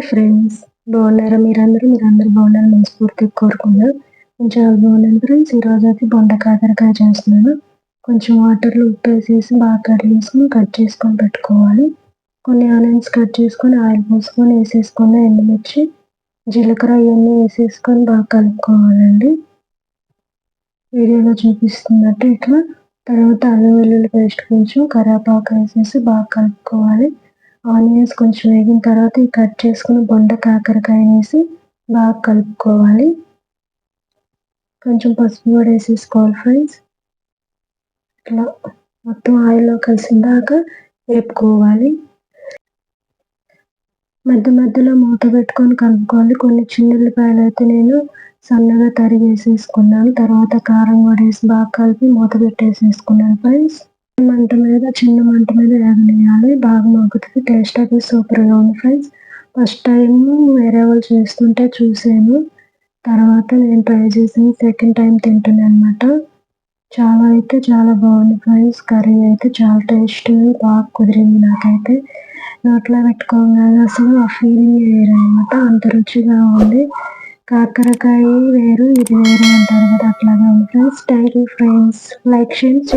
Friends, బాగున్నారా? మీరందరూ బాగుండాలని మనస్ఫూర్తిగా కోరుకున్నా. నేను చాలా బాగున్నాను ఫ్రెండ్స్. ఈరోజైతే బొండ కాకరకాయ చేస్తున్నాను. కొంచెం వాటర్లో ఉప్పేసేసి బాగా కడిగేసుకొని కట్ చేసుకొని పెట్టుకోవాలి. కొన్ని ఆనియన్స్ కట్ చేసుకొని ఆయిల్ పోసుకొని వేసేసుకొని ఎండుమిర్చి, జీలకర్ర ఇవన్నీ వేసేసుకొని బాగా కలుపుకోవాలండి. వీడియోలో చూపిస్తున్నట్టు ఇట్లా. తర్వాత అల్లం వెల్లుల్లి పేస్ట్ కొంచెం కరివేపాకు వేసేసి బాగా కలుపుకోవాలి. ఆనియన్స్ కొంచెం వేగిన తర్వాత ఈ కట్ చేసుకుని బొండ కాకరకాయ వేసి బాగా కలుపుకోవాలి. కొంచెం పసుపు కూడా వేసేసుకోవాలి ఫ్రెండ్స్. ఇట్లా మొత్తం ఆయిల్లో కలిసిందాక వేపుకోవాలి. మధ్య మధ్యలో మూత పెట్టుకొని కలుపుకోవాలి. కొన్ని చిన్నుల్లిపాయలు అయితే నేను సన్నగా తరిగేసేసుకున్నాను. తర్వాత కారం కూడా వేసి బాగా కలిపి మూత పెట్టేసేసుకున్నాను ఫ్రెండ్స్. చిన్న మంట మీద వేగనియాలి. బాగా మగ్గుతుంది. టేస్ట్ అయితే సూపర్గా ఉంది ఫ్రెండ్స్. ఫస్ట్ టైం వేరే వాళ్ళు చేస్తుంటే చూసాను. తర్వాత నేను ట్రై చేసిన సెకండ్ టైం తింటున్నాను అనమాట. చాలా బాగుంది ఫ్రెండ్స్. కర్రీ అయితే చాలా టేస్ట్ బాగా కుదిరింది. నాకైతే నోట్లో పెట్టుకోగానే అసలు ఆ ఫీలింగ్ వేరు అనమాట. అంత రుచిగా ఉంది. కాకరకాయ వేరు, ఇది వేరు అంటారు కదా, అట్లాగే ఉంది friends. Thank you friends. Like చేయండి.